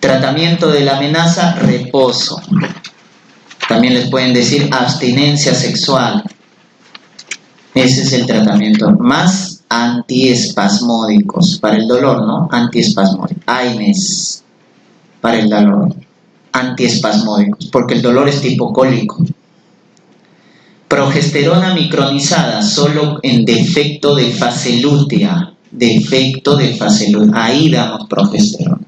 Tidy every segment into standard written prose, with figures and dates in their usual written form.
Tratamiento de la amenaza, reposo. También les pueden decir abstinencia sexual. Ese es el tratamiento. Más antiespasmódicos para el dolor, ¿no? Antiespasmódicos. AINES para el dolor. Antiespasmódicos, porque el dolor es tipo cólico. Progesterona micronizada, solo en defecto de fase lútea. Defecto de fase lútea. Ahí damos progesterona.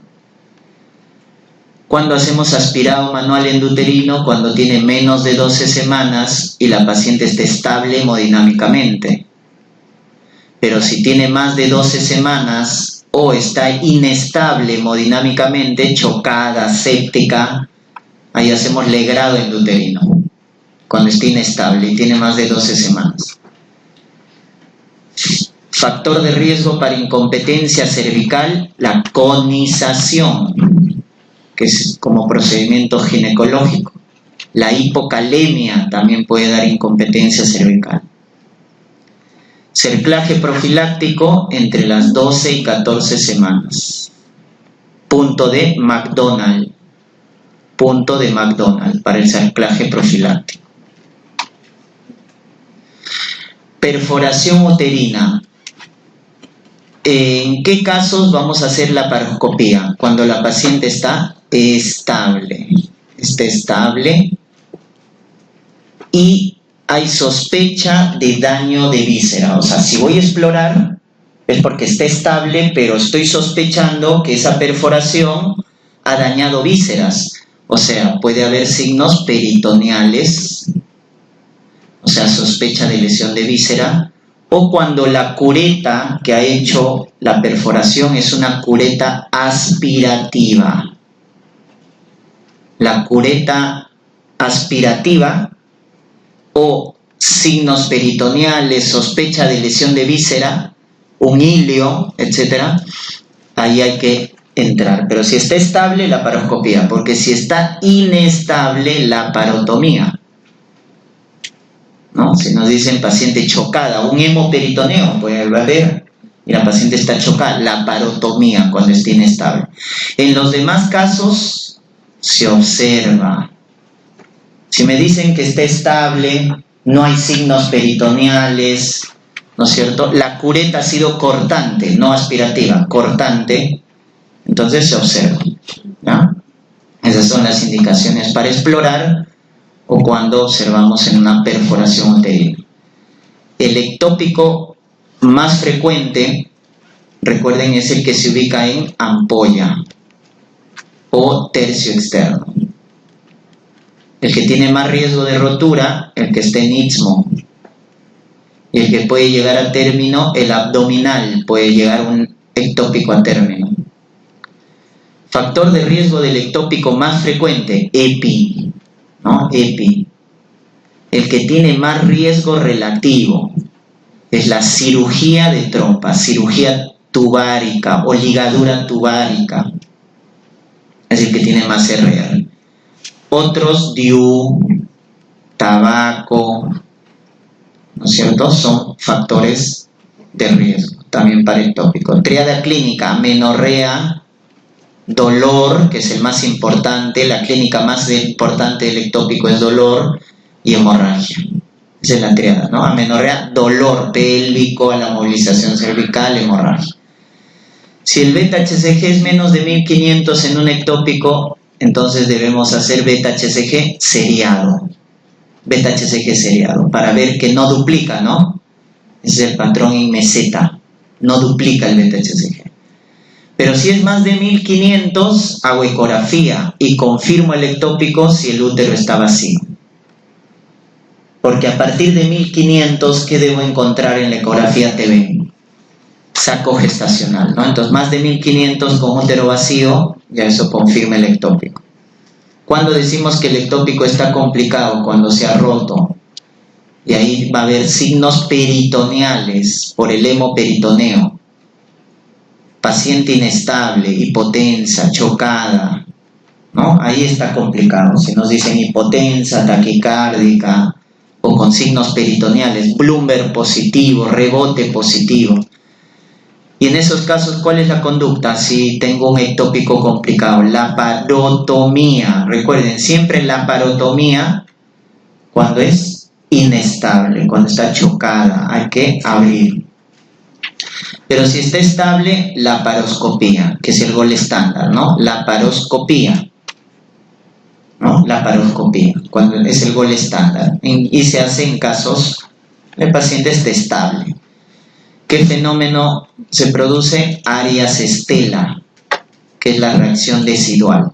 Cuando hacemos aspirado manual endouterino, cuando tiene menos de 12 semanas y la paciente está estable hemodinámicamente. Pero si tiene más de 12 semanas o está inestable hemodinámicamente, chocada, séptica, ahí hacemos legrado endouterino. Cuando está inestable y tiene más de 12 semanas. Factor de riesgo para incompetencia cervical, la conización, que es como procedimiento ginecológico. La hipocalemia también puede dar incompetencia cervical. Cerclaje profiláctico entre las 12 y 14 semanas. Punto de McDonald. Punto de McDonald para el cerclaje profiláctico. Perforación uterina. ¿En qué casos vamos a hacer la laparoscopía? Cuando la paciente está estable. Está estable y hay sospecha de daño de víscera. O sea, si voy a explorar es porque está estable, pero estoy sospechando que esa perforación ha dañado vísceras. O sea, puede haber signos peritoneales, o sea, sospecha de lesión de víscera, o cuando la cureta que ha hecho la perforación es una cureta aspirativa. La cureta aspirativa o signos peritoneales, sospecha de lesión de víscera, un hilio, etc., ahí hay que entrar. Pero si está estable, la laparoscopía, porque si está inestable, la laparotomía. ¿No? Si nos dicen paciente chocada, un hemoperitoneo puede haber, y la paciente está chocada, la laparotomía cuando está inestable. En los demás casos se observa. Si me dicen que está estable, no hay signos peritoneales, ¿no es cierto? La cureta ha sido cortante, no aspirativa, cortante, entonces se observa, ¿ya? Esas son las indicaciones para explorar o cuando observamos en una perforación uterina. El ectópico más frecuente, recuerden, es el que se ubica en ampolla o tercio externo. El que tiene más riesgo de rotura, el que está en istmo. Y el que puede llegar a término, el abdominal, puede llegar un ectópico a término. Factor de riesgo del ectópico más frecuente, EPI, ¿no? EPI. El que tiene más riesgo relativo es la cirugía de trompa, cirugía tubárica o ligadura tubárica. Es el que tiene más RR. Otros, DIU, tabaco, ¿no es cierto?, son factores de riesgo también para ectópico. Tríada clínica, amenorrea, dolor, que es el más importante. La clínica más importante del ectópico es dolor y hemorragia. Esa es la tríada, ¿no? Amenorrea, dolor pélvico, a la movilización cervical, hemorragia. Si el beta-HCG es menos de 1500 en un ectópico, entonces debemos hacer beta-HCG seriado. Beta-HCG seriado, para ver que no duplica, ¿no? Ese es el patrón en meseta, no duplica el beta-HCG. Pero si es más de 1500, hago ecografía y confirmo el ectópico si el útero está vacío. Porque a partir de 1500, ¿qué debo encontrar en la ecografía TB? Saco gestacional, ¿no? Entonces, más de 1500 con útero vacío, ya eso confirma el ectópico. Cuando decimos que el ectópico está complicado, cuando se ha roto, y ahí va a haber signos peritoneales por el hemoperitoneo, paciente inestable, hipotensa, chocada, ¿no? Ahí está complicado. Si nos dicen hipotensa, taquicárdica, o con signos peritoneales, Bloomberg positivo, rebote positivo, Y en esos casos, ¿cuál es la conducta? Si tengo un ectópico complicado, laparotomía. Recuerden, siempre laparotomía cuando es inestable, cuando está chocada, hay que abrir. Pero si está estable, laparoscopía, que es el gol estándar, ¿no? Laparoscopía, ¿no? Laparoscopía, cuando es el gol estándar. Y se hace en casos, el paciente esté estable. ¿Qué fenómeno se produce? Arias estela, que es la reacción decidual.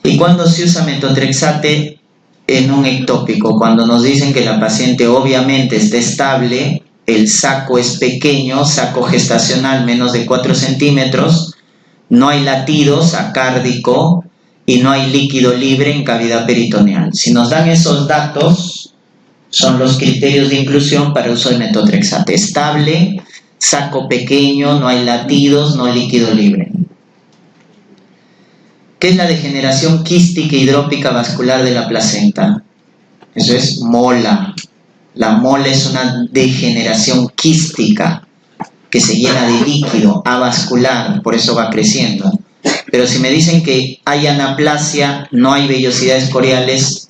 ¿Y cuándo se usa metotrexate en un ectópico? Cuando nos dicen que la paciente obviamente está estable, el saco es pequeño, saco gestacional menos de 4 centímetros, no hay latidos acárdico y no hay líquido libre en cavidad peritoneal. Si nos dan esos datos, son los criterios de inclusión para uso de metotrexate. Estable, saco pequeño, no hay latidos, no hay líquido libre. ¿Qué es la degeneración quística hidrópica vascular de la placenta? Eso es mola. La mola es una degeneración quística que se llena de líquido, avascular, por eso va creciendo. Pero si me dicen que hay anaplasia, no hay vellosidades coriales,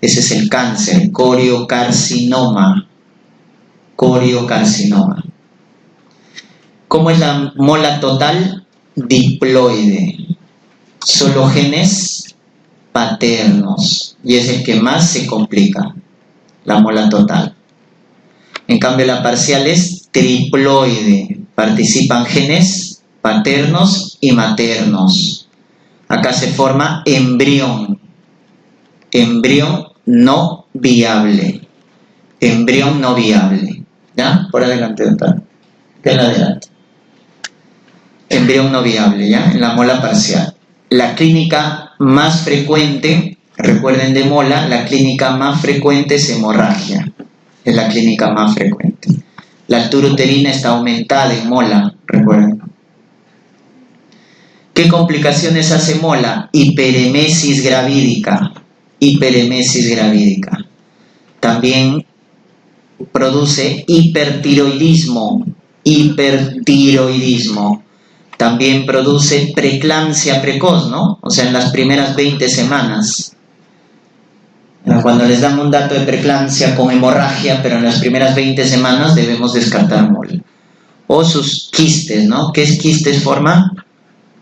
ese es el cáncer, coriocarcinoma. Coriocarcinoma. ¿Cómo es la mola total? Diploide. Solo genes paternos. Y es el que más se complica, la mola total. En cambio, la parcial es triploide. Participan genes paternos y maternos. Acá se forma embrión. Embrión no viable. Embrión no viable. ¿Ya? Por adelante, doctor. Ven adelante. Embrión no viable, ¿ya? En la mola parcial. La clínica más frecuente, recuerden de mola, la clínica más frecuente es hemorragia. Es la clínica más frecuente. La altura uterina está aumentada en mola, recuerden. ¿Qué complicaciones hace mola? Hiperemesis gravídica. Hiperemesis gravídica. También produce hipertiroidismo. Hipertiroidismo. También produce preeclampsia precoz, ¿no? O sea, en las primeras 20 semanas. Cuando les dan un dato de preeclampsia con hemorragia, pero en las primeras 20 semanas debemos descartar mola. O sus quistes, ¿no? ¿Qué es quistes? Forma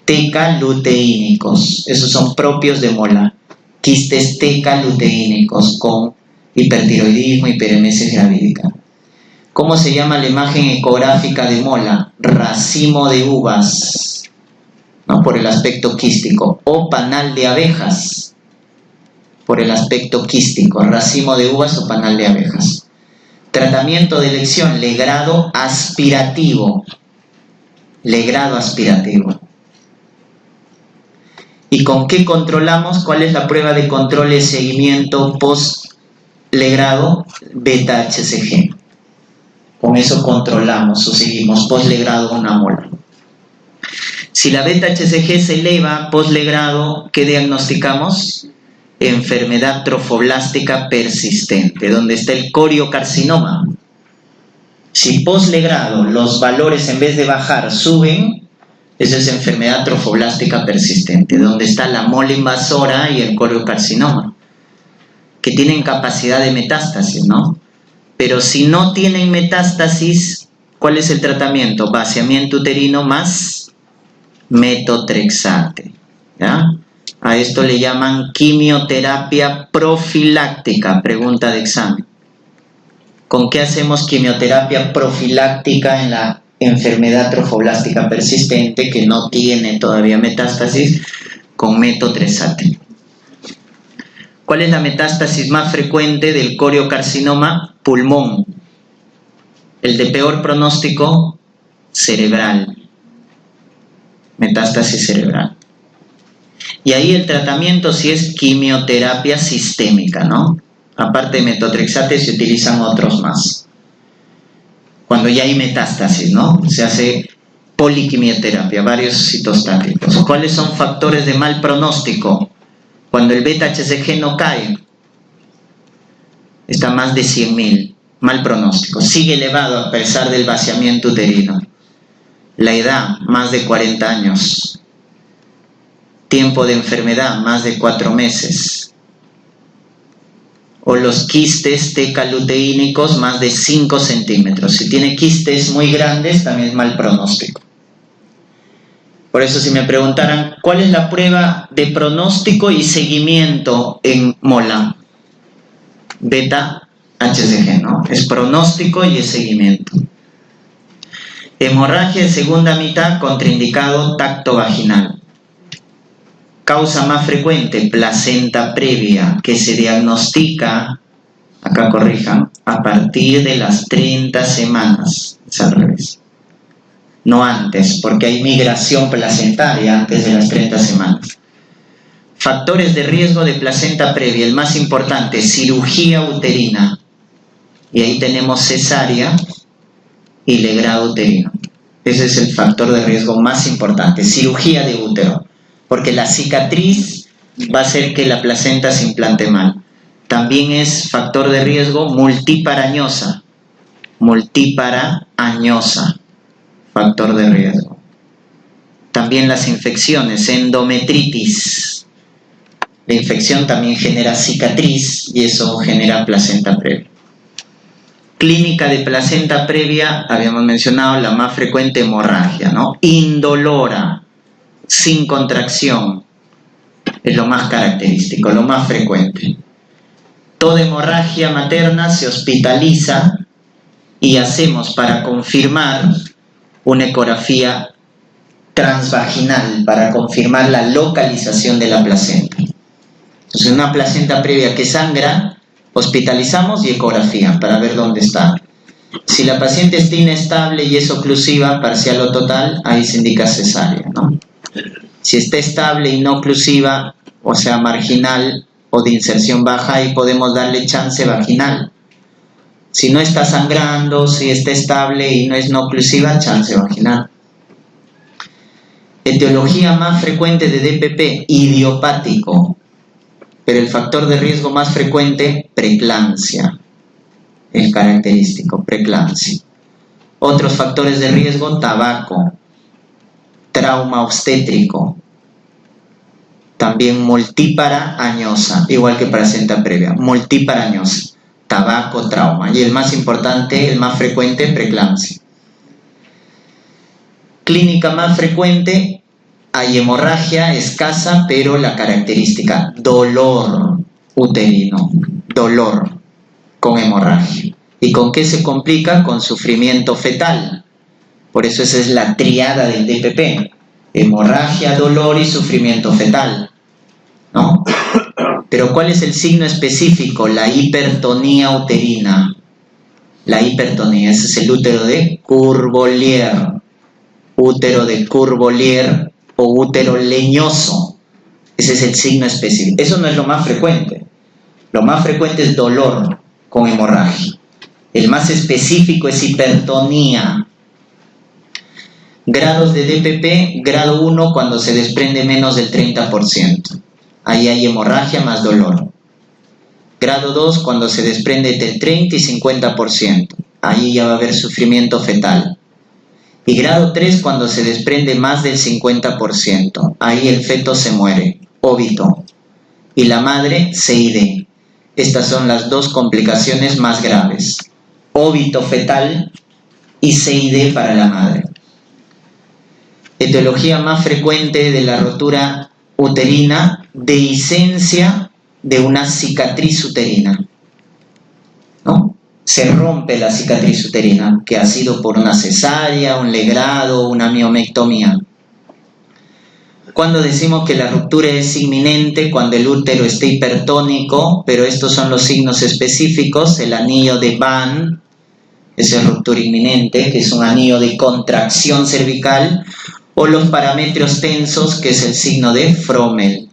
tecaluteínicos. Esos son propios de mola. Quistes tecaluteínicos con hipertiroidismo, hiperemesis gravídica. ¿Cómo se llama la imagen ecográfica de mola? Racimo de uvas, ¿no? Por el aspecto quístico. O panal de abejas, por el aspecto quístico. Racimo de uvas o panal de abejas. Tratamiento de elección, legrado aspirativo. Legrado aspirativo. ¿Y con qué controlamos? ¿Cuál es la prueba de control de seguimiento post-legrado? Beta-HCG. Con eso controlamos o seguimos post-legrado una mola. Si la beta-HCG se eleva post-legrado, ¿qué diagnosticamos? Enfermedad trofoblástica persistente, donde está el coriocarcinoma. Si post-legrado los valores en vez de bajar suben, esa es enfermedad trofoblástica persistente, donde está la mola invasora y el coriocarcinoma, que tienen capacidad de metástasis, ¿no? Pero si no tienen metástasis, ¿cuál es el tratamiento? Vaciamiento uterino más metotrexate, ¿ya? A esto le llaman quimioterapia profiláctica, pregunta de examen. ¿Con qué hacemos quimioterapia profiláctica en la enfermedad trofoblástica persistente que no tiene todavía metástasis? Con metotrexate. ¿Cuál es la metástasis más frecuente del coriocarcinoma? Pulmón. El de peor pronóstico, cerebral. Metástasis cerebral. Y ahí el tratamiento sí es quimioterapia sistémica, ¿no? Aparte de metotrexate se utilizan otros más. Cuando ya hay metástasis, ¿no? Se hace poliquimioterapia, varios citostáticos. ¿Cuáles son factores de mal pronóstico? Cuando el beta-HCG no cae, está más de 100.000. mal pronóstico. Sigue elevado a pesar del vaciamiento uterino. La edad, más de 40 años. Tiempo de enfermedad, más de 4 meses. O los quistes tecaluteínicos, más de 5 centímetros. Si tiene quistes muy grandes, también es mal pronóstico. Por eso, si me preguntaran, ¿cuál es la prueba de pronóstico y seguimiento en mola? Beta HCG, ¿no? Es pronóstico y es seguimiento. Hemorragia de segunda mitad, contraindicado, tacto vaginal. Causa más frecuente, placenta previa, que se diagnostica, acá corrijan, a partir de las 30 semanas. Es al revés. No antes, porque hay migración placentaria antes de las 30 semanas. Factores de riesgo de placenta previa, el más importante, cirugía uterina. Y ahí tenemos cesárea y legrado uterino. Ese es el factor de riesgo más importante, cirugía de útero. Porque la cicatriz va a hacer que la placenta se implante mal. También es factor de riesgo multípara añosa. Multípara añosa, factor de riesgo. También las infecciones, endometritis. La infección también genera cicatriz y eso genera placenta previa. Clínica de placenta previa, habíamos mencionado la más frecuente, hemorragia, ¿no? Indolora, sin contracción, es lo más característico, lo más frecuente. Toda hemorragia materna se hospitaliza y hacemos para confirmar una ecografía transvaginal, para confirmar la localización de la placenta. Entonces, una placenta previa que sangra, hospitalizamos y ecografía para ver dónde está. Si la paciente está inestable y es oclusiva, parcial o total, ahí se indica cesárea, ¿no? Si está estable y no oclusiva, o sea, marginal o de inserción baja, ahí podemos darle chance vaginal. Si no está sangrando, si está estable y no es no oclusiva, chance vaginal. Etiología más frecuente de DPP, idiopático, pero el factor de riesgo más frecuente, preeclampsia. El característico, preeclampsia. Otros factores de riesgo, tabaco, trauma obstétrico, también multípara añosa, igual que placenta previa, multípara añosa, tabaco, trauma, y el más importante, el más frecuente, preeclampsia. Clínica más frecuente, hay hemorragia escasa, pero la característica, dolor uterino, dolor con hemorragia. ¿Y con qué se complica? Con sufrimiento fetal. Por eso esa es la triada del DPP, hemorragia, dolor y sufrimiento fetal, ¿no? Pero ¿cuál es el signo específico? La hipertonía uterina. La hipertonía, ese es el útero de Courvoisier. Útero de Courvoisier o útero leñoso. Ese es el signo específico. Eso no es lo más frecuente. Lo más frecuente es dolor con hemorragia. El más específico es hipertonía. Grados de DPP, grado 1 cuando se desprende menos del 30%. Ahí hay hemorragia más dolor. Grado 2 cuando se desprende entre 30 y 50%. Ahí ya va a haber sufrimiento fetal. Y grado 3 cuando se desprende más del 50%. Ahí el feto se muere, óbito. Y la madre, CID. Estas son las dos complicaciones más graves. Óbito fetal y CID para la madre. Etiología más frecuente de la rotura uterina, dehiscencia de una cicatriz uterina, ¿no? Se rompe la cicatriz uterina, que ha sido por una cesárea, un legrado, una miomectomía. Cuando decimos que la ruptura es inminente, cuando el útero está hipertónico, pero estos son los signos específicos, el anillo de Van, esa es ruptura inminente, que es un anillo de contracción cervical, o los parámetros tensos, que es el signo de Frommel.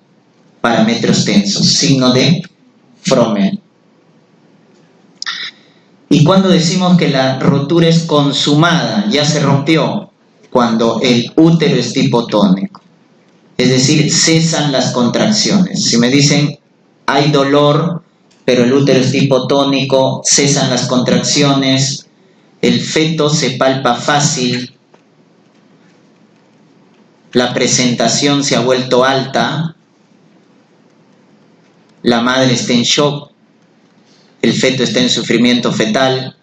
Parámetros tensos, signo de Frommel. Y cuando decimos que la rotura es consumada, ya se rompió, cuando el útero es hipotónico. Es decir, cesan las contracciones. Si me dicen, hay dolor pero el útero está hipotónico, cesan las contracciones, el feto se palpa fácil, la presentación se ha vuelto alta, la madre está en shock, el feto está en sufrimiento fetal,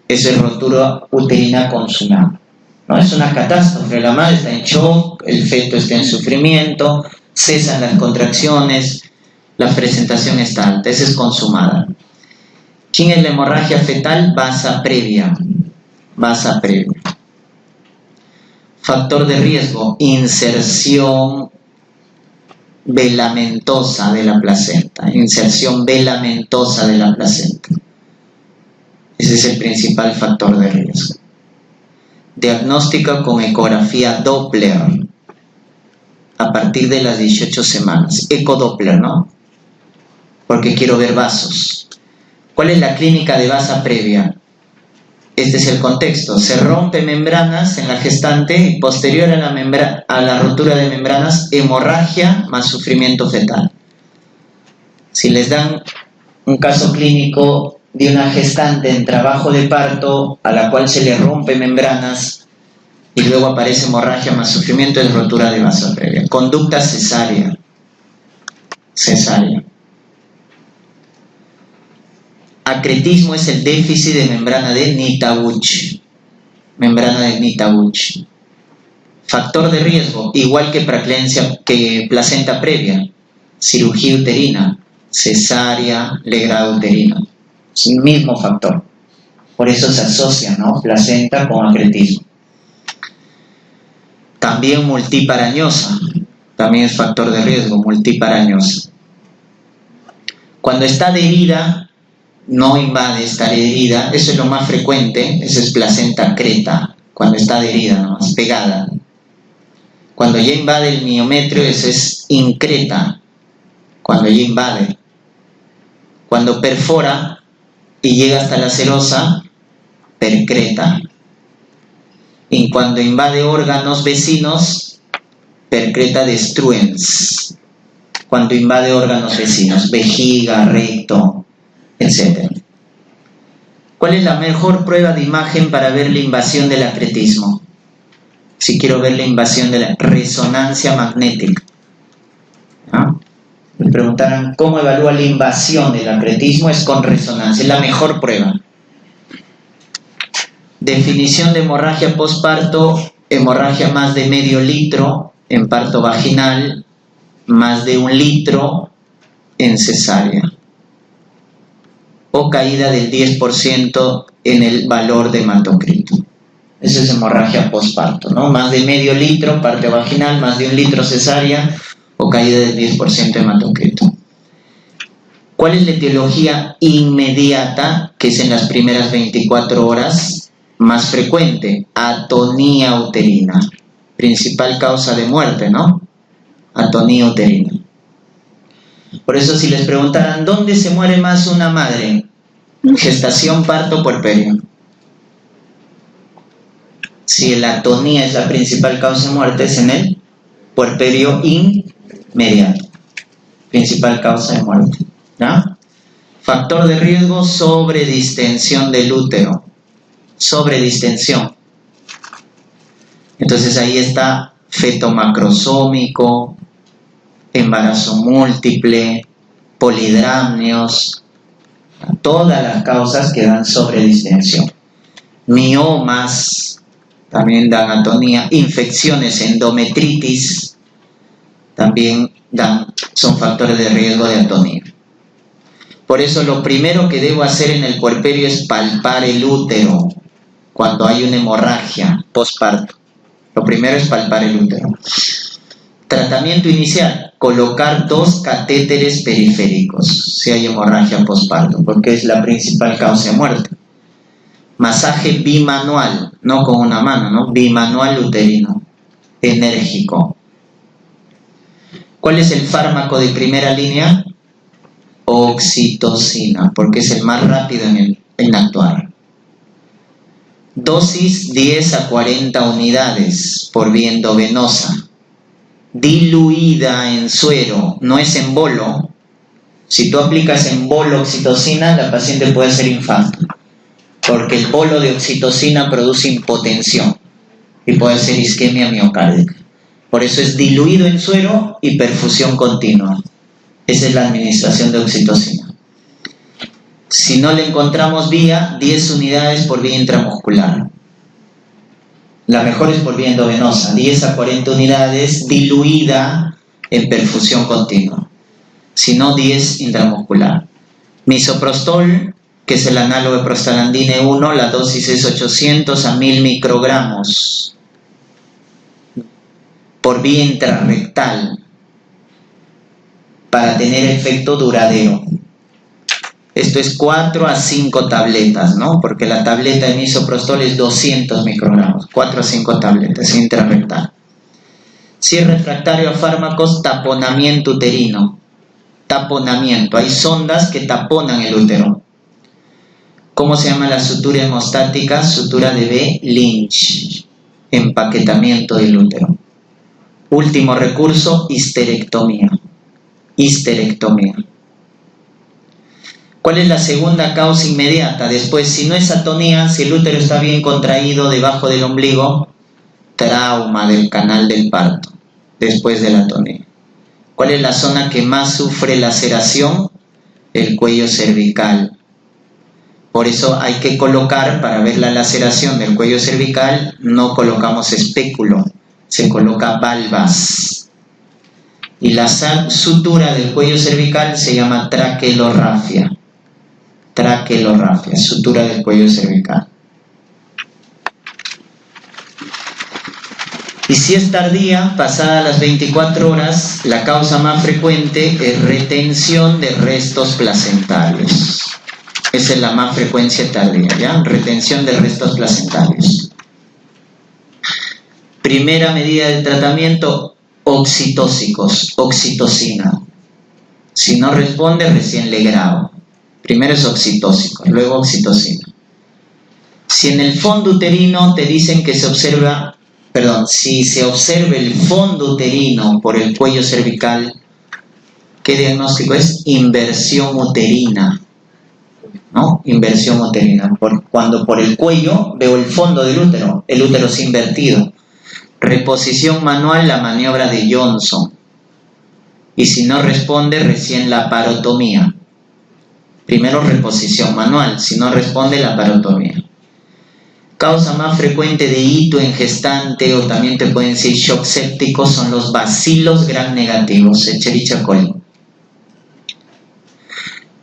eso es rotura uterina consumada. No es una catástrofe, la madre está en shock, el feto está en sufrimiento, cesan las contracciones, la presentación está alta, esa es consumada. ¿Quién es la hemorragia fetal? Vasa previa. Vasa previa. Factor de riesgo, inserción velamentosa de la placenta. Inserción velamentosa de la placenta. Ese es el principal factor de riesgo. Diagnóstica con ecografía Doppler a partir de las 18 semanas. Ecodoppler, ¿no? Porque quiero ver vasos. ¿Cuál es la clínica de vasa previa? Este es el contexto. Se rompe membranas en la gestante y posterior a la rotura de membranas, hemorragia más sufrimiento fetal. Si les dan un caso clínico de una gestante en trabajo de parto a la cual se le rompe membranas y luego aparece hemorragia más sufrimiento, es rotura de vasa previa. Conducta cesárea. Cesárea. Acretismo es el déficit de membrana de Nittawuch. Membrana de Nittawuch. Factor de riesgo, igual que placenta previa, cirugía uterina, cesárea, legrado uterino. Es el mismo factor. Por eso se asocia, ¿no? Placenta con acretismo. También multiparañosa. También es factor de riesgo, multiparañosa. Cuando está adherida, no invade estar adherida, eso es lo más frecuente, eso es placenta creta, cuando está adherida, nomás, pegada. Cuando ya invade el miometrio, eso es increta, cuando ya invade. Cuando perfora y llega hasta la serosa, percreta. Y cuando invade órganos vecinos, percreta destruens. Cuando invade órganos vecinos, vejiga, recto, etc. ¿Cuál es la mejor prueba de imagen para ver la invasión del acretismo? Si quiero ver la invasión de la resonancia magnética. ¿No? Me preguntarán cómo evalúa la invasión del acretismo, es con resonancia, es la mejor prueba. Definición de hemorragia postparto: hemorragia más de medio litro en parto vaginal, más de 1 litro en cesárea, o caída del 10% en el valor de hematocrito. Esa es hemorragia postparto, ¿no? Más de medio litro, parte vaginal, más de 1 litro cesárea, o caída del 10% de hematocrito. ¿Cuál es la etiología inmediata, que es en las primeras 24 horas? Más frecuente, atonía uterina. Principal causa de muerte, ¿no? Atonía uterina. Por eso si les preguntaran, ¿dónde se muere más una madre? Gestación, parto, puerperio. Si la atonía es la principal causa de muerte, es en el puerperio inmediato. Principal causa de muerte. ¿Ya? Factor de riesgo: sobredistensión del útero. Sobredistensión. Entonces ahí está feto macrosómico, embarazo múltiple, polidramnios, todas las causas que dan sobredistensión. Miomas también dan atonía, infecciones, endometritis también son factores de riesgo de atonía. Por eso lo primero que debo hacer en el puerperio es palpar el útero cuando hay una hemorragia postparto. Lo primero es palpar el útero. Tratamiento inicial: colocar 2 catéteres periféricos si hay hemorragia postparto, porque es la principal causa de muerte. Masaje bimanual, no con una mano, ¿no? Bimanual uterino, enérgico. ¿Cuál es el fármaco de primera línea? Oxitocina, porque es el más rápido en actuar. Dosis 10 a 40 unidades por vía endovenosa, diluida en suero, no es en bolo, Si tú aplicas en bolo oxitocina, la paciente puede hacer infarto, porque el bolo de oxitocina produce hipotensión y puede hacer isquemia miocárdica. Por eso es diluido en suero y perfusión continua. Esa es la administración de oxitocina. Si no le encontramos vía, 10 unidades por vía intramuscular. La mejor es por vía endovenosa, 10 a 40 unidades diluida en perfusión continua. Si no, 10 intramuscular. Misoprostol, que es el análogo de prostaglandina 1, la dosis es 800 a 1000 microgramos por vía intrarrectal para tener efecto duradero. Esto es 4 a 5 tabletas, ¿no? Porque la tableta de misoprostol es 200 microgramos, 4 a 5 tabletas intrarrectal. Si es refractario a fármacos, taponamiento uterino. Taponamiento, hay sondas que taponan el útero. ¿Cómo se llama la sutura hemostática? Sutura de B. Lynch. Empaquetamiento del útero. Último recurso, histerectomía. Histerectomía. ¿Cuál es la segunda causa inmediata? Después, si no es atonía, si el útero está bien contraído debajo del ombligo, trauma del canal del parto, después de la atonía. ¿Cuál es la zona que más sufre laceración? El cuello cervical. Por eso hay que colocar, para ver la laceración del cuello cervical, no colocamos espéculo, se coloca valvas. Y la sutura del cuello cervical se llama traqueorrafia. Traqueorrafia, sutura del cuello cervical. Y si es tardía, pasada las 24 horas, la causa más frecuente es retención de restos placentarios. Esa es la más frecuencia tardía, ¿ya? Retención de restos placentarios. Primera medida de tratamiento, oxitóxicos, oxitocina. Si no responde, recién legrado. Primero es oxitóxico, luego oxitocina. Si en el fondo uterino te dicen que se observa, si se observa el fondo uterino por el cuello cervical, ¿qué diagnóstico es? Inversión uterina, ¿no? Inversión uterina. Cuando por el cuello veo el fondo del útero, el útero es invertido. Reposición manual, la maniobra de Johnson. Y si no responde, recién la parotomía. Primero reposición manual, si no responde, la parotomía. Causa más frecuente de hito en gestante, o también te pueden decir shock séptico, son los bacilos gram negativos, Escherichia coli.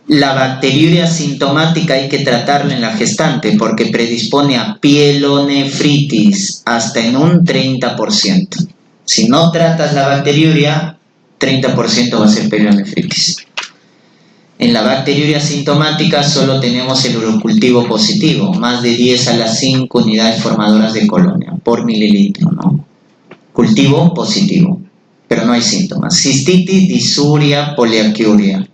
La bacteriuria sintomática hay que tratarla en la gestante porque predispone a pielonefritis hasta en un 30%. Si no tratas la bacteriuria, 30% va a ser pielonefritis. En la bacteriuria sintomática solo tenemos el urocultivo positivo, más de 10 a las 5 unidades formadoras de colonia por mililitro, ¿no? Cultivo positivo, pero no hay síntomas. Cistitis, disuria, poliaquiuria.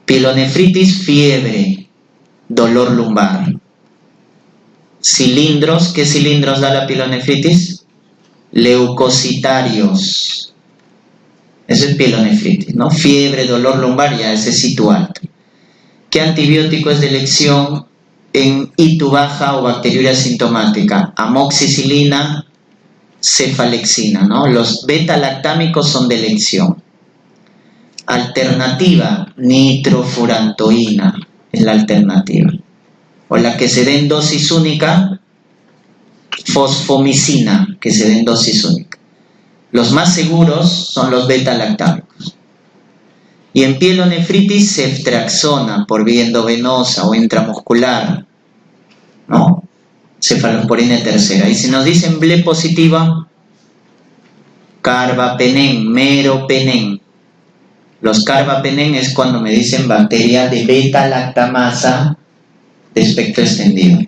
Pielonefritis, fiebre, dolor lumbar. Cilindros, ¿qué cilindros da la pielonefritis? Leucocitarios. Eso es pielonefritis, ¿no? Fiebre, dolor lumbar, ya ese es sitio alto. ¿Qué antibiótico es de elección en ITU baja o bacteriuria sintomática? Amoxicilina, cefalexina, ¿no? Los beta-lactámicos son de elección. Alternativa, nitrofurantoína es la alternativa. O la que se dé en dosis única, fosfomicina, que se dé en dosis única. Los más seguros son los beta-lactámicos. Y en pielonefritis, ceftriaxona por vía endovenosa o intramuscular, ¿no? Cefalosporina tercera. Y si nos dicen ble positiva, carbapenem, meropenem. Los carbapenem es cuando me dicen bacteria de beta-lactamasa de espectro extendido.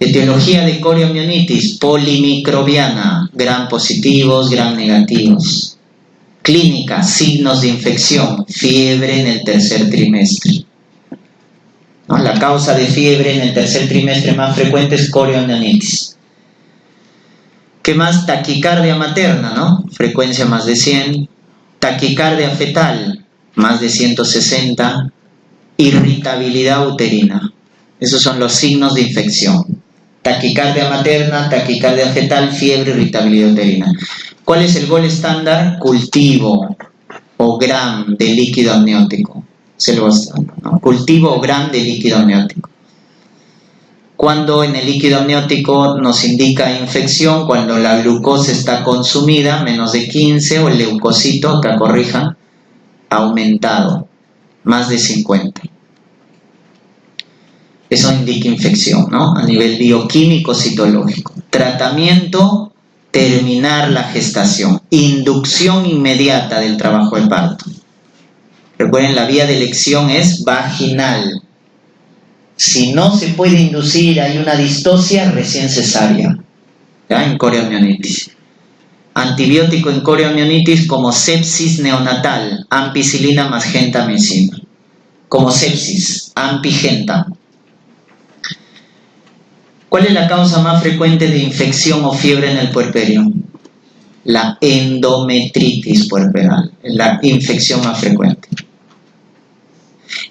Etiología de coriomionitis, polimicrobiana, gram positivos, gram negativos. Clínica, signos de infección, fiebre en el tercer trimestre. ¿No? La causa de fiebre en el tercer trimestre más frecuente es coriomionitis. ¿Qué más? Taquicardia materna, ¿no? Frecuencia más de 100. Taquicardia fetal, más de 160, irritabilidad uterina. Esos son los signos de infección. Taquicardia materna, taquicardia fetal, fiebre, irritabilidad uterina. ¿Cuál es el gol estándar? Cultivo o gram de líquido amniótico. Es el gol estándar, ¿no? Cultivo o gram de líquido amniótico. Cuando en el líquido amniótico nos indica infección, cuando la glucosa está consumida, menos de 15, o el leucocito, acá corrijan, aumentado, más de 50. Eso indica infección, ¿no? A nivel bioquímico, citológico. Tratamiento, terminar la gestación. Inducción inmediata del trabajo de parto. Recuerden, la vía de elección es vaginal. Si no se puede inducir, hay una distocia, recién cesárea, ¿ya? En coriomionitis. Antibiótico en coriomionitis como sepsis neonatal, ampicilina más gentamicina. Como sepsis, ampigenta. ¿Cuál es la causa más frecuente de infección o fiebre en el puerperio? La endometritis puerperal, la infección más frecuente.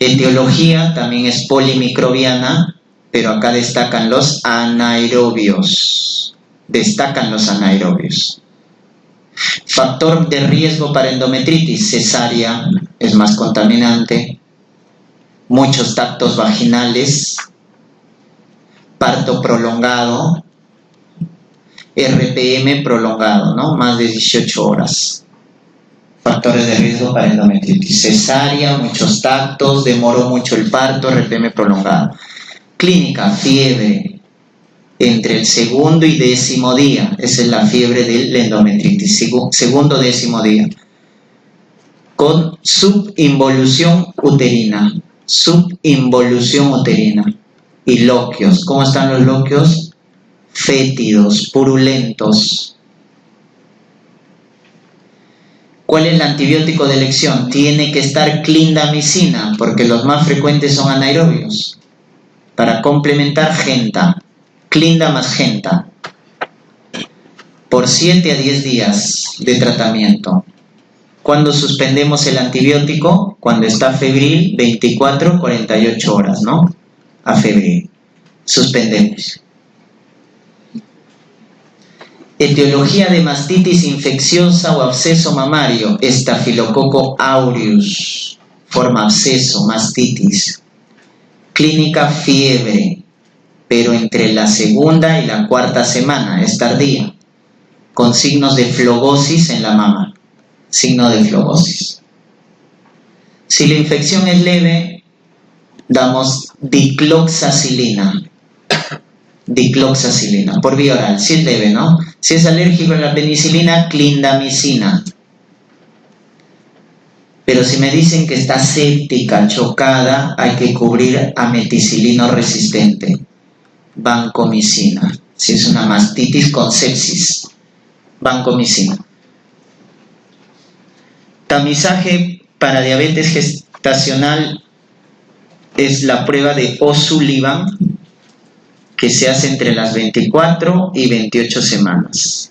Etiología también es polimicrobiana, pero acá destacan los anaerobios. Factor de riesgo para endometritis, cesárea, es más contaminante, muchos tactos vaginales, parto prolongado, RPM prolongado, ¿no? Más de 18 horas. Factores de riesgo para endometritis, cesárea, muchos tactos, demoró mucho el parto, RPM prolongado. Clínica, fiebre, entre el segundo y 10º día, esa es la fiebre de la endometritis, segundo 10º día, con subinvolución uterina, y loquios. ¿Cómo están los loquios? Fétidos, purulentos. ¿Cuál es el antibiótico de elección? Tiene que estar clindamicina, porque los más frecuentes son anaerobios. Para complementar, genta. Clinda más genta. Por 7 a 10 días de tratamiento. ¿Cuándo suspendemos el antibiótico? Cuando está febril, 24, 48 horas, ¿no? A febril. Suspendemos. Etiología de mastitis infecciosa o absceso mamario, estafilococo aureus, forma absceso, mastitis. Clínica, fiebre, pero entre la segunda y la 4ª semana, es tardía, con signos de flogosis en la mama, signo de flogosis. Si la infección es leve, damos dicloxacilina por vía oral, si es leve, ¿no? Si es alérgico a la penicilina, clindamicina. Pero si me dicen que está séptica, chocada, hay que cubrir ameticilino resistente, vancomicina. Si es una mastitis con sepsis, vancomicina. Tamizaje para diabetes gestacional es la prueba de O'Sullivan, que se hace entre las 24 y 28 semanas.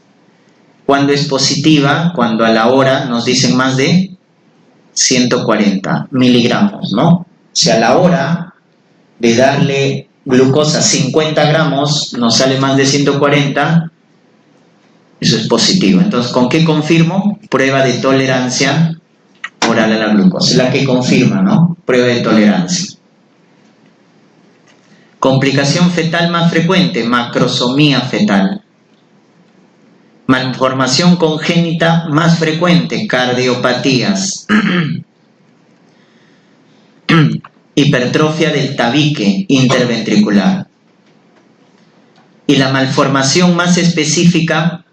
¿Cuándo es positiva? Cuando a la hora nos dicen más de 140 miligramos, ¿no? O sea, a la hora de darle glucosa 50 gramos, nos sale más de 140, eso es positivo. Entonces, ¿con qué confirmo? Prueba de tolerancia oral a la glucosa, es la que confirma, ¿no? Prueba de tolerancia. Complicación fetal más frecuente, macrosomía fetal. Malformación congénita más frecuente, cardiopatías. Hipertrofia del tabique interventricular. Y la malformación más específica,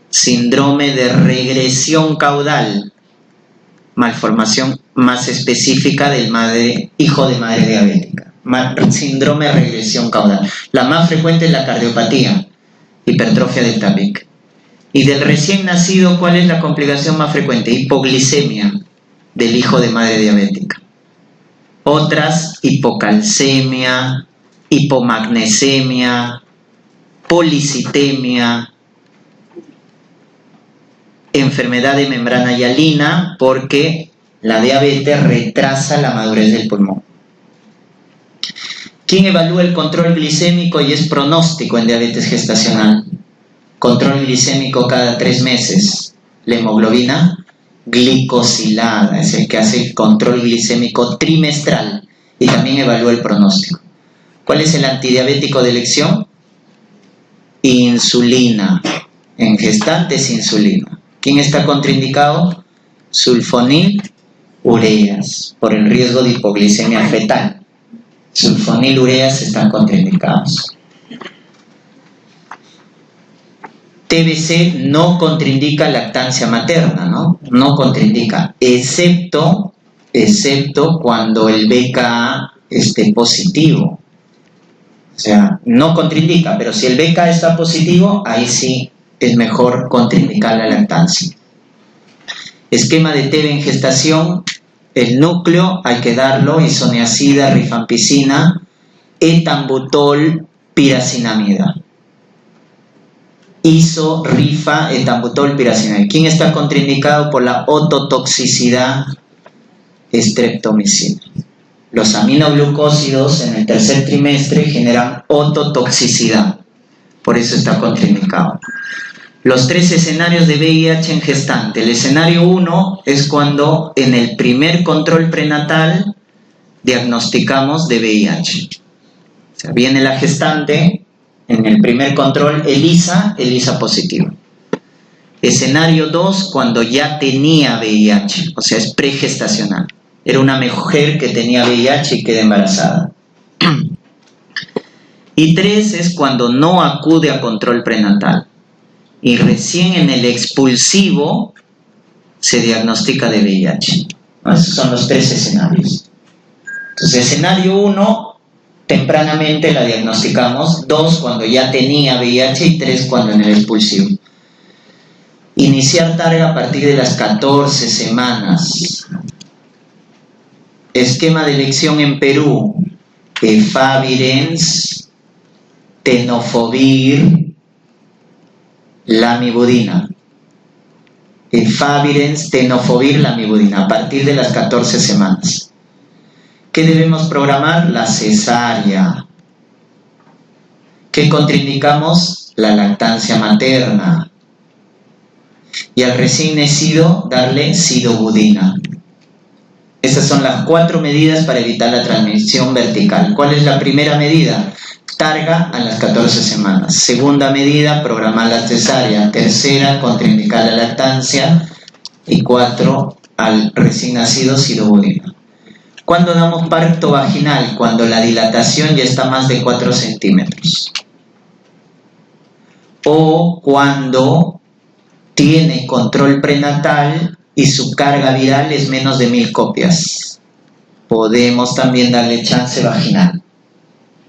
síndrome de regresión caudal. Malformación más específica del hijo de madre diabética. Síndrome de regresión caudal. La más frecuente es la cardiopatía, hipertrofia del tabique. Y del recién nacido, ¿cuál es la complicación más frecuente? Hipoglicemia del hijo de madre diabética. Otras, hipocalcemia, hipomagnesemia, policitemia, enfermedad de membrana hialina, porque La diabetes retrasa la madurez del pulmón. ¿Quién evalúa el control glicémico y es pronóstico en diabetes gestacional? Control glicémico cada 3 meses. La hemoglobina glicosilada es el que hace el control glicémico trimestral y también evalúa el pronóstico. ¿Cuál es el antidiabético de elección? Insulina. En gestantes, insulina. ¿Quién está contraindicado? Sulfonilureas, por el riesgo de hipoglicemia fetal. Sulfonilureas están contraindicados. TBC no contraindica lactancia materna, ¿no? No contraindica, excepto cuando el BKA esté positivo. O sea, no contraindica, pero si el BKA está positivo, ahí sí es mejor contraindicar la lactancia. Esquema de TB en gestación, el núcleo hay que darlo, isoniazida, rifampicina, etambutol, piracinamida. Iso, rifa, etambutol, piracinamida. ¿Quién está contraindicado por la ototoxicidad? Streptomicina. Los aminoglucósidos en el tercer trimestre generan ototoxicidad, por eso está contraindicado. Los 3 escenarios de VIH en gestante. El escenario 1 es cuando en el primer control prenatal diagnosticamos de VIH. O sea, viene la gestante, en el primer control ELISA positivo. Escenario 2, cuando ya tenía VIH, o sea, es pregestacional. Era una mujer que tenía VIH y queda embarazada. Y 3 es cuando no acude a control prenatal. Y recién en el expulsivo se diagnostica de VIH. Esos son los 3 escenarios. Entonces, escenario 1, tempranamente la diagnosticamos. 2, cuando ya tenía VIH. Y 3, cuando en el expulsivo. Iniciar targa a partir de las 14 semanas. Esquema de elección en Perú: efavirenz, tenofovir, lamivudina. Efavirenz, tenofovir, lamivudina, a partir de las 14 semanas. ¿Qué debemos programar? La cesárea. ¿Qué contraindicamos? La lactancia materna. Y al recién nacido darle sidobudina. Estas son las 4 medidas para evitar la transmisión vertical. ¿Cuál es la primera medida? Targa a las 14 semanas. Segunda medida, programar la cesárea. Tercera, contraindicar la lactancia. Y 4, al recién nacido, sidobudina. ¿Cuándo damos parto vaginal? Cuando la dilatación ya está más de 4 centímetros. O cuando tiene control prenatal y su carga viral es menos de 1000 copias. Podemos también darle chance vaginal.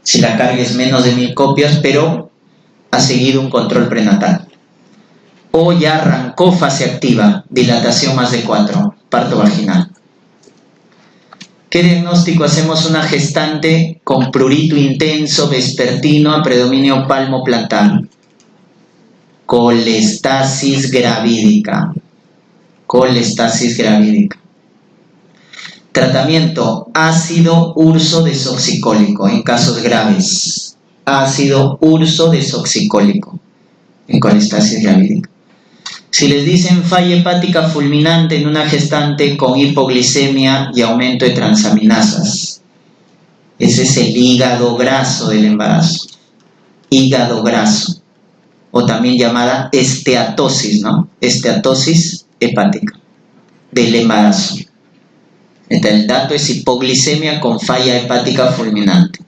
Si la carga es menos de 1000 copias, pero ha seguido un control prenatal. O ya arrancó fase activa, dilatación más de 4, parto vaginal. ¿Qué diagnóstico hacemos una gestante con prurito intenso vespertino a predominio palmoplantar? Colestasis gravídica. Colestasis gravídica. Tratamiento: ácido urso desoxicólico en casos graves. Ácido urso desoxicólico en colestasis gravídica. Si les dicen falla hepática fulminante en una gestante con hipoglicemia y aumento de transaminasas, ese es el hígado graso del embarazo. Hígado graso. O también llamada esteatosis, ¿no? Esteatosis hepática del embarazo. Entonces, el dato es hipoglicemia con falla hepática fulminante.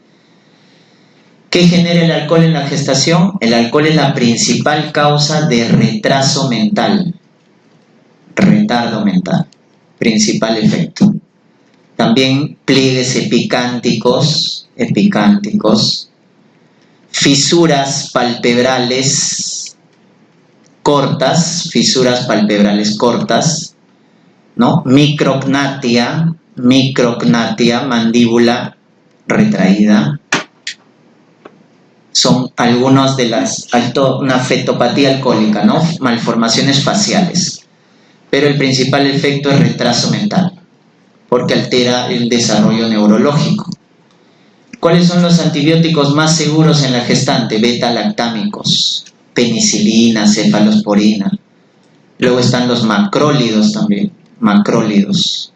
¿Qué genera el alcohol en la gestación? El alcohol es la principal causa de retraso mental. Retardo mental. Principal efecto. También pliegues epicánticos. Fisuras palpebrales cortas, ¿no? Micrognatia, mandíbula retraída. Son algunos de una fetopatía alcohólica, ¿no? Malformaciones faciales. Pero el principal efecto es retraso mental. porque altera el desarrollo neurológico. ¿Cuáles son los antibióticos más seguros en la gestante? Beta-lactámicos, penicilina, cefalosporina. Luego están los macrólidos también, macrólidos.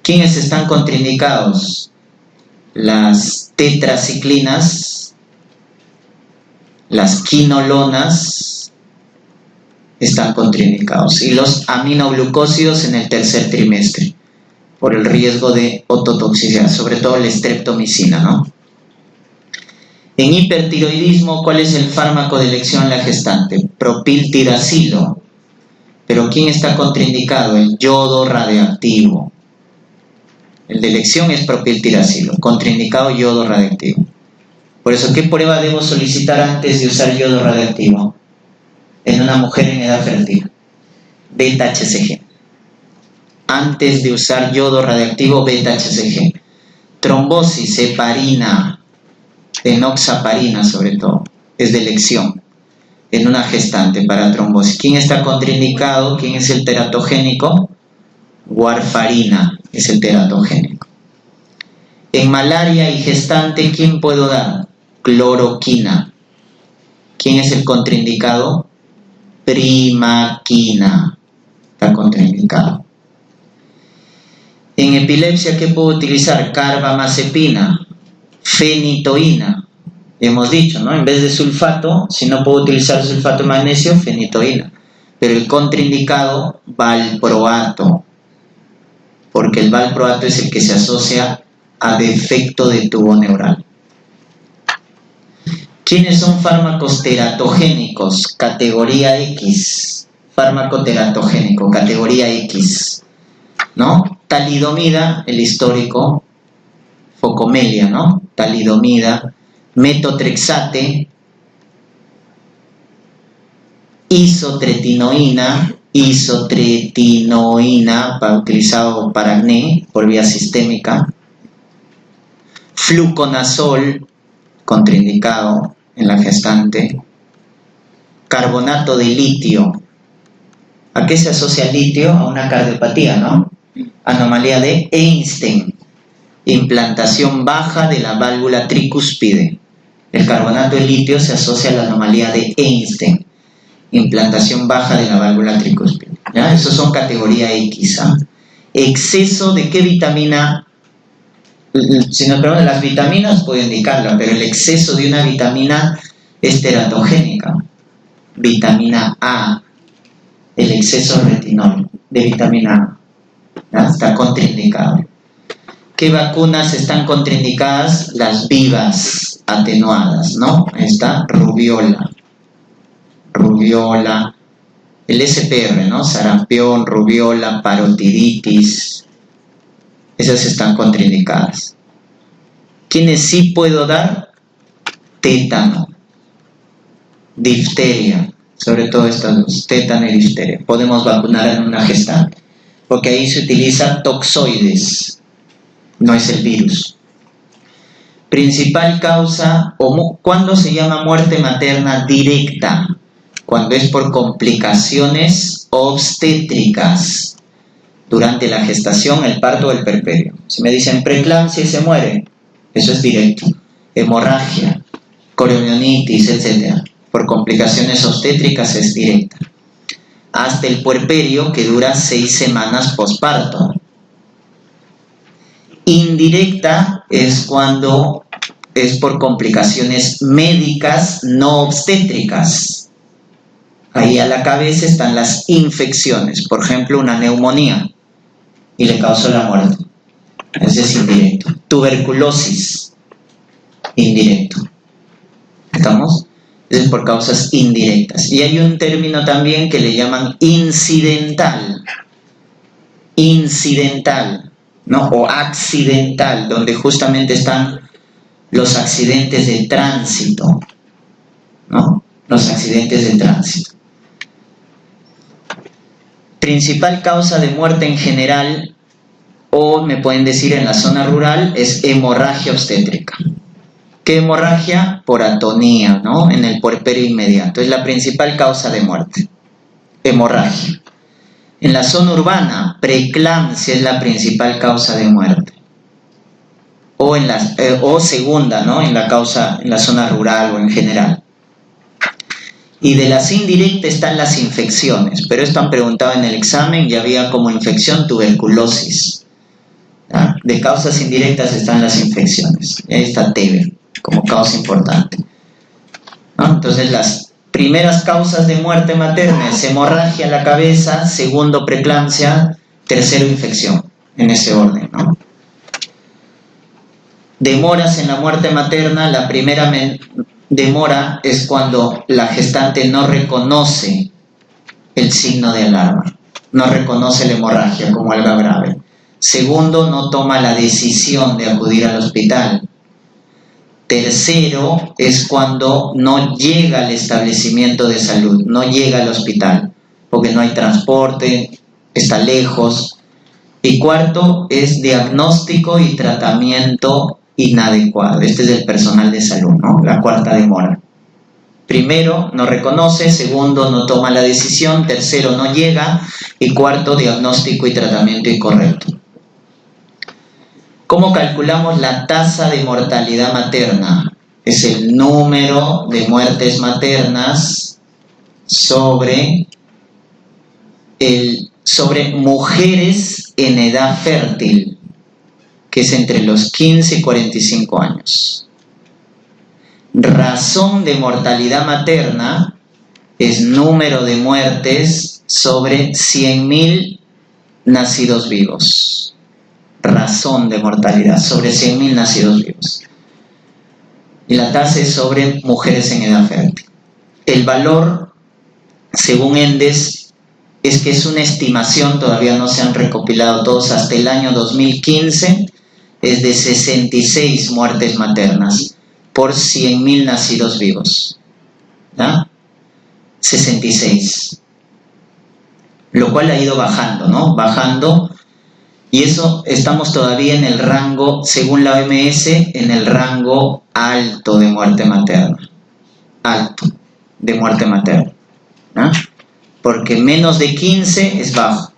¿Quiénes están contraindicados? Las tetraciclinas, las quinolonas están contraindicados, y los aminoglucósidos en el tercer trimestre, por el riesgo de ototoxicidad, sobre todo la streptomicina, ¿no? En hipertiroidismo, ¿cuál es el fármaco de elección en la gestante? Propiltiracilo. ¿Pero quién está contraindicado? El yodo radioactivo. El de elección es propiltiracilo, contraindicado yodo radioactivo. Por eso, ¿qué prueba debo solicitar antes de usar yodo radioactivo en una mujer en edad fértil? Beta-HCG. Antes de usar yodo radioactivo, beta-HCG. Trombosis, heparina, enoxaparina sobre todo, es de elección en una gestante para trombosis. ¿Quién está contraindicado? ¿Quién es el teratogénico? Warfarina es el teratogénico. En malaria y gestante, ¿quién puedo dar? Cloroquina. ¿Quién es el contraindicado? Primaquina. Está contraindicado. En epilepsia, ¿qué puedo utilizar? Carbamazepina, fenitoína. Hemos dicho, ¿no? En vez de sulfato, si no puedo utilizar sulfato de magnesio, fenitoína. Pero el contraindicado, valproato, porque el valproato es el que se asocia a defecto de tubo neural. ¿Quiénes son fármacos teratogénicos? Categoría X. Fármaco teratogénico, categoría X, ¿no? Talidomida, el histórico, focomelia, ¿no? Talidomida, metotrexate, isotretinoína, utilizado para acné por vía sistémica, fluconazol, contraindicado en la gestante, carbonato de litio. ¿A qué se asocia el litio? A una cardiopatía, ¿no? Anomalía de Einstein, implantación baja de la válvula tricúspide. El carbonato de litio se asocia a la anomalía de Einstein, implantación baja de la válvula tricúspide. ¿Ya? Esos son categoría X. ¿Ah? Exceso de qué vitamina. Si nos preguntan, las vitaminas puedo indicarlo, pero el exceso de una vitamina es teratogénica. Vitamina A, el exceso de retinol de vitamina A, ¿ya? Está contraindicado. ¿Qué vacunas están contraindicadas? Las vivas atenuadas, ¿no? Ahí está, rubiola, el SPR, ¿no? Sarampión, rubiola, parotiditis. Esas están contraindicadas. ¿Quiénes sí puedo dar? Tétano, difteria, sobre todo estas dos, tétano y difteria. Podemos vacunar en una gestante, porque ahí se utiliza toxoides, no es el virus. Principal causa, ¿cuándo se llama muerte materna directa? Cuando es por complicaciones obstétricas. Durante la gestación, el parto o el puerperio. Si me dicen preeclampsia y se muere, eso es directo. Hemorragia, corionitis, etc. Por complicaciones obstétricas es directa. Hasta el puerperio, que dura 6 semanas posparto. Indirecta es cuando es por complicaciones médicas no obstétricas. Ahí a la cabeza están las infecciones, por ejemplo una neumonía, y le causó la muerte. Ese es indirecto. Tuberculosis, indirecto. ¿Estamos? Ese es por causas indirectas. Y hay un término también que le llaman incidental. Incidental, ¿no? O accidental, donde justamente están los accidentes de tránsito, ¿no? Los accidentes de tránsito. Principal causa de muerte en general, o me pueden decir en la zona rural, es hemorragia obstétrica. ¿Qué hemorragia? Por atonía, ¿no? En el puerperio inmediato. Es la principal causa de muerte. Hemorragia. En la zona urbana, preeclampsia es la principal causa de muerte. O segunda, ¿no? En la zona rural o en general. Y de las indirectas están las infecciones, pero esto han preguntado en el examen y había como infección tuberculosis. ¿Ah? De causas indirectas están las infecciones. Y ahí está TB como causa importante. ¿Ah? Entonces las primeras causas de muerte materna es hemorragia en la cabeza, segundo preeclampsia, tercero infección, en ese orden, ¿no? Demoras en la muerte materna, la primera demora es cuando la gestante no reconoce el signo de alarma, no reconoce la hemorragia como algo grave. Segundo, no toma la decisión de acudir al hospital. Tercero, es cuando no llega al establecimiento de salud, no llega al hospital, porque no hay transporte, está lejos. Y cuarto, es diagnóstico y tratamiento inadecuado. Este es el personal de salud, ¿no? La cuarta demora. Primero, no reconoce. Segundo, no toma la decisión. Tercero, no llega. Y cuarto, diagnóstico y tratamiento incorrecto. ¿Cómo calculamos la tasa de mortalidad materna? Es el número de muertes maternas sobre mujeres en edad fértil, que es entre los 15 y 45 años. Razón de mortalidad materna es número de muertes sobre 100.000 nacidos vivos. Razón de mortalidad sobre 100.000 nacidos vivos. Y la tasa es sobre mujeres en edad fértil. El valor, según Endes, es que es una estimación, todavía no se han recopilado todos, hasta el año 2015 es de 66 muertes maternas por 100.000 nacidos vivos. ¿Ya? 66. Lo cual ha ido bajando, ¿no? Bajando. Y eso estamos todavía en el rango, según la OMS, en el rango alto de muerte materna. Alto de muerte materna. ¿No? Porque menos de 15 es bajo.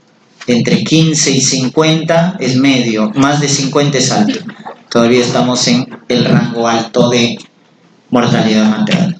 Entre 15 y 50 es medio. Más de 50 es alto. Todavía estamos en el rango alto de mortalidad materna.